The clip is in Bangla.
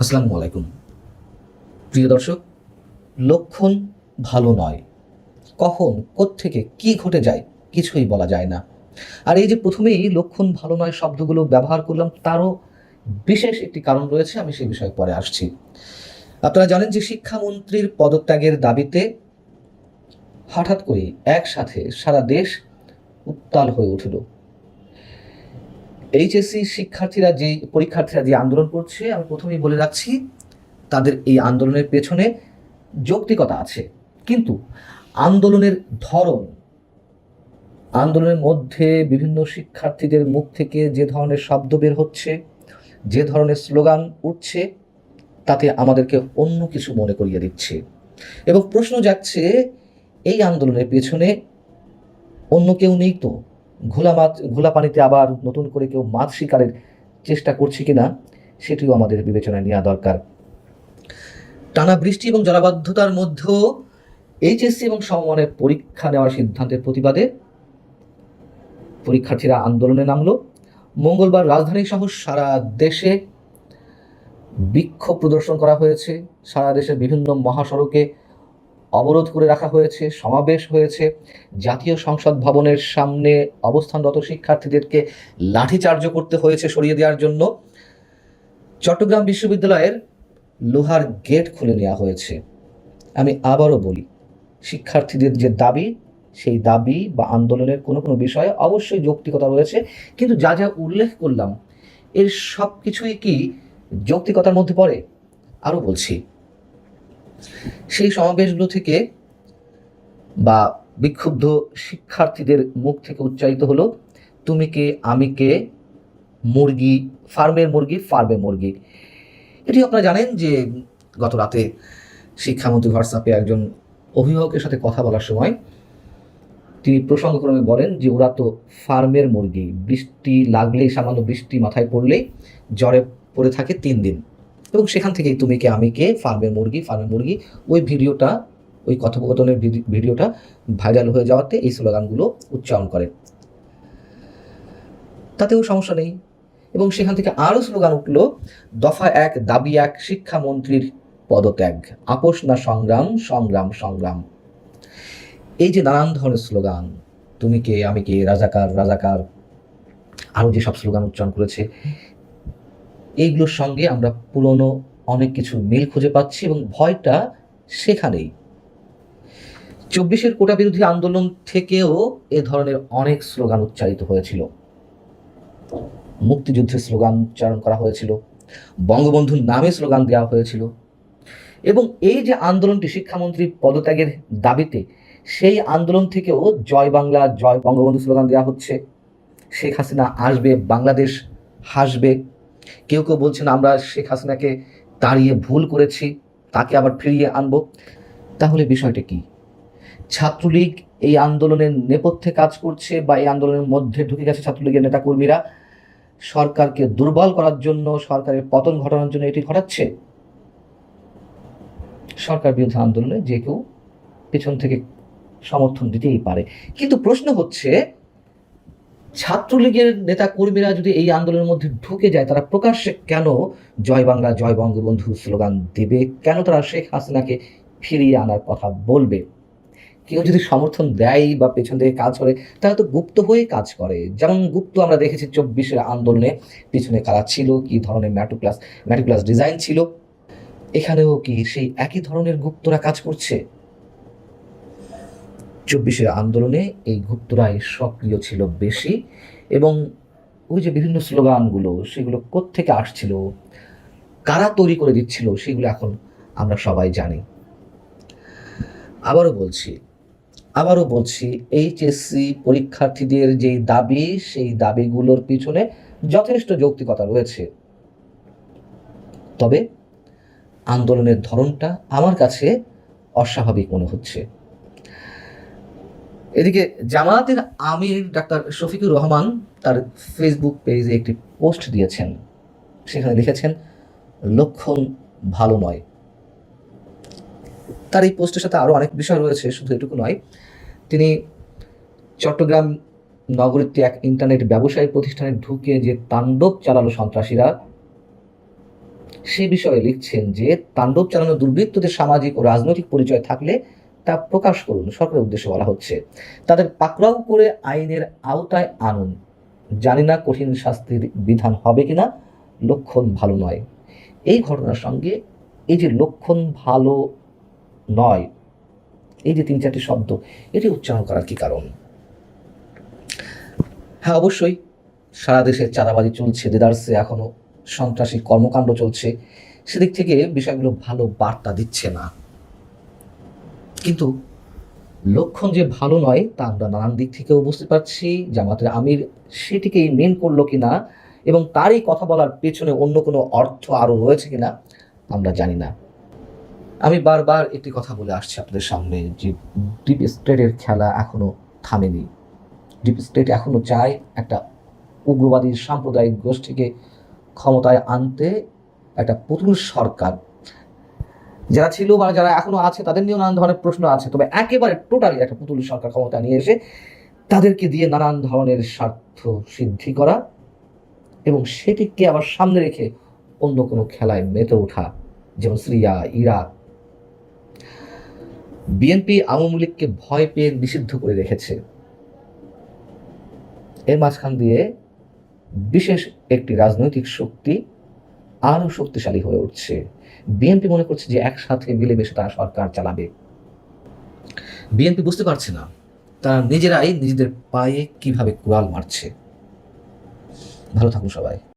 আসসালামু আলাইকুম। প্রিয় দর্শক, লক্ষণ ভালো নয়। কখন কোত্থেকে কি ঘটে যায় কিছুই বলা যায় না। আর এই যে প্রথমেই লক্ষণ ভালো নয় শব্দগুলো ব্যবহার করলাম, তারও বিশেষ একটি কারণ রয়েছে, আমি সেই বিষয়ে পরে আসছি। আপনারা জানেন যে শিক্ষামন্ত্রীর পদত্যাগের দাবিতে হঠাৎ করেই একসাথে সারা দেশ উত্তাল হয়ে উঠল। এইচএসসি পরীক্ষার্থীরা যে আন্দোলন করছে, আমি প্রথমেই বলে রাখছি, তাদের এই আন্দোলনের পেছনে যৌক্তিকতা আছে, কিন্তু আন্দোলনের ধরন, আন্দোলনের মধ্যে বিভিন্ন শিক্ষার্থীদের মুখ থেকে যে ধরনের শব্দ বের হচ্ছে, যে ধরনের স্লোগান উঠছে, তাতে আমাদেরকে অন্য কিছু মনে করিয়ে দিচ্ছে। এবং প্রশ্ন যাচ্ছে, এই আন্দোলনের পেছনে অন্য কেউ নেই তো? ঘোলা পানিতে আবার নতুন করে কেউ মাছ শিকারের চেষ্টা করছে কিনা, সেটিও আমাদের বিবেচনায় নেওয়া দরকার। টানা বৃষ্টি এবং জলাবদ্ধতার মধ্যেও এইচএসসি এবং সমমানের পরীক্ষা নেওয়ার সিদ্ধান্তের প্রতিবাদে পরীক্ষার্থীরা আন্দোলনে নামলো। মঙ্গলবার রাজধানী সহ সারা দেশে বিক্ষোভ প্রদর্শন করা হয়েছে, সারা দেশের বিভিন্ন মহাসড়কে অবরোধ করে রাখা হয়েছে, সমাবেশ হয়েছে, জাতীয় সংসদ ভবনের সামনে অবস্থানরত শিক্ষার্থীদেরকে লাঠিচার্জও করতে হয়েছে সরিয়ে দেওয়ার জন্য। চট্টগ্রাম বিশ্ববিদ্যালয়ের লোহার গেট খুলে নেওয়া হয়েছে। আমি আবারও বলি, শিক্ষার্থীদের যে দাবি, সেই দাবি বা আন্দোলনের কোনো কোনো বিষয়ে অবশ্যই যৌক্তিকতা রয়েছে, কিন্তু যা যা উল্লেখ করলাম এর সব কিছুই কি যৌক্তিকতার মধ্যে পড়ে? আরও বলছি, সেই সমাবেশগুলো থেকে বা বিক্ষুব্ধ শিক্ষার্থীদের মুখ থেকে উচ্চারিত হলো, তুমি কে আমি কে, মুরগি ফার্মের মুরগি ফার্মে মুরগি। এটি আপনারা জানেন যে গত রাতে শিক্ষামন্ত্রী হোয়াটসঅ্যাপে একজন অভিভাবকের সাথে কথা বলার সময় তিনি প্রসঙ্গক্রমে বলেন যে ওরা তো ফার্মের মুরগি, বৃষ্টি লাগলেই, সামান্য বৃষ্টি মাথায় পড়লেই জ্বরে পড়ে থাকে 3 দিন। এবং সেখান থেকেই তুমি কে আমি কে, ফার্মের মুরগি, ওই ভিডিওটা, ওই কথোপকথনের ভিডিওটা ভাইরাল হয়ে যাওয়াতে এই স্লোগানগুলো উচ্চারণ করে। তাতেও সমস্যা নেই। এবং সেখান থেকে আরও স্লোগান উঠল, দফা 1 দাবি 1 শিক্ষামন্ত্রীর পদত্যাগ, আপোষ না সংগ্রাম, সংগ্রাম সংগ্রাম। এই যে নানান ধরনের স্লোগান, তুমি কে আমি কে, রাজাকার রাজাকার, আরও যেসব স্লোগান উচ্চারণ করেছে, এইগুলোর সঙ্গে আমরা পুরনো অনেক কিছু মিল খুঁজে পাচ্ছি এবং ভয়টা সেখানেই। 24-এর কোটা বিরোধী আন্দোলন থেকেও এ ধরনের অনেক স্লোগান উচ্চারিত হয়েছিল, মুক্তিযুদ্ধের স্লোগান উচ্চারণ করা হয়েছিল, বঙ্গবন্ধুর নামে স্লোগান দেওয়া হয়েছিল। এবং এই যে আন্দোলনটি শিক্ষামন্ত্রীর পদত্যাগের দাবিতে, সেই আন্দোলন থেকেও জয় বাংলা জয় বঙ্গবন্ধু স্লোগান দেওয়া হচ্ছে। শেখ হাসিনা আসবে, বাংলাদেশ হাসবে। কেউ কেউ বলছেন আমরা শেখ হাসিনাকে তাড়িয়ে ভুল করেছি, তাকে আবার ফিরিয়ে আনব। তাহলে বিষয়টা কি? ছাত্রলীগ এই আন্দোলনের নেপথ্যে কাজ করছে, বা এই আন্দোলনের মধ্যে ঢুকে গেছে ছাত্রলীগের নেতাকর্মীরা সরকারকে দুর্বল করার জন্য, সরকারের পতন ঘটানোর জন্য এটি ঘটাচ্ছে? সরকার বিরোধী আন্দোলনে যে কেউ পেছন থেকে সমর্থন দিতেই পারে, কিন্তু প্রশ্ন হচ্ছে, ছাত্রলীগের নেতা কর্মীরা যদি এই আন্দোলনের মধ্যে ঢুকে যায়, তারা প্রকাশ্যে কেন জয় বাংলা জয় বঙ্গবন্ধু স্লোগান দেবে? কেন তারা শেখ হাসিনাকে ফিরিয়ে আনার কথা বলবে? কেউ যদি সমর্থন দেয় বা পেছন থেকে কাজ করে, তারা তো গুপ্ত হয়ে কাজ করে। যেমন গুপ্ত আমরা দেখেছি 24-এর আন্দোলনে পিছনে কারা ছিল, কি ধরনের ম্যাটিকুলাস ডিজাইন ছিল, এখানেও কি সেই একই ধরনের গুপ্তরা কাজ করছে? 24-এর আন্দোলনে এই গুপ্তরাই সক্রিয় ছিল বেশি। এবং ওই যে বিভিন্ন স্লোগানগুলো, সেগুলো কোত্থেকে আসছিল, কারা তৈরি করে দিচ্ছিল, সেগুলো এখন আমরা সবাই জানি। আবারও বলছি, এইচএসসি পরীক্ষার্থীদের যেই দাবি, সেই দাবিগুলোর পিছনে যথেষ্ট যৌক্তিকতা রয়েছে, তবে আন্দোলনের ধরনটা আমার কাছে অস্বাভাবিক মনে হচ্ছে। এদিকে জামায়াতের আমির ডাক্তার শফিকুর রহমান তার ফেসবুক পেজে একটি পোস্ট দিয়েছেন, সেখানে লিখেছেন, লক্ষণ ভালো নয়। তার এই পোস্টের সাথে আরও অনেক বিষয় রয়েছে, শুধু এটুকু নয়। তিনি চট্টগ্রাম নগরীতে এক ইন্টারনেট ব্যবসায়ী প্রতিষ্ঠানে ঢুকে যে তাণ্ডব চালালো সন্ত্রাসীরা, সে বিষয়ে লিখছেন যে তাণ্ডব চালানো দুর্বৃত্তদের সামাজিক ও রাজনৈতিক পরিচয় থাকলে তা প্রকাশ করুন। সরকারের উদ্দেশ্যে বলা হচ্ছে, তাদের পাকড়াও করে আইনের আওতায় আনুন। জানি না কঠিন শাস্তির বিধান হবে কিনা, লক্ষণ ভালো নয়। এই ঘটনার সঙ্গে এই যে লক্ষণ ভালো নয়, এই যে 3-4টি শব্দ, এটি উচ্চারণ করার কি কারণ? হ্যাঁ, অবশ্যই সারা দেশে চাঁদাবাজি চলছে, দেদারসে এখনো সন্ত্রাসী কর্মকাণ্ড চলছে, সেদিক থেকে বিষয়গুলো ভালো বার্তা দিচ্ছে না। কিন্তু লক্ষণ যে ভালো নয় তা আমরা নানান দিক থেকেও বুঝতে পারছি। জামাতের আমির সেটিকেই মেন করলো কিনা এবং তারই কথা বলার পেছনে অন্য কোনো অর্থ আরও রয়েছে কিনা আমরা জানি না। আমি বারবার একটি কথা বলে আসছি আপনাদের সামনে যে ডিপ স্টেটের খেলা এখনো থামেনি। ডিপ স্টেট এখনো চায় একটা উগ্রবাদী সাম্প্রদায়িক গোষ্ঠীকে ক্ষমতায় আনতে, একটা পুতুল সরকার। যারা ছিল বা যারা এখনো আছে তাদের নিয়েও নানান ধরনের প্রশ্ন আছে, তবে একেবারে টোটালি একটা পুতুল সরকার ক্ষমতা নিয়ে এসে তাদেরকে দিয়ে নানান ধরনের স্বার্থ সিদ্ধি করা এবং সেটিকে আবার সামনে রেখে অন্য কোনো খেলায় মেতে ওঠা, যেমন সিরিয়া, ইরাক। বিএনপি আওয়ামী লীগকে ভয় পেয়ে নিষিদ্ধ করে রেখেছে। এর মাঝখান দিয়ে বিশেষ একটি রাজনৈতিক শক্তি আরও শক্তিশালী হয়ে উঠছে। বিএনপি মনে করছে যে একসাথে মিলেমিশে তারা সরকার চালাবে। বিএনপি বুঝতে পারছে না তারা নিজেরাই নিজেদের পায়ে কিভাবে কুড়াল মারছে। ভালো থাকুন সবাই।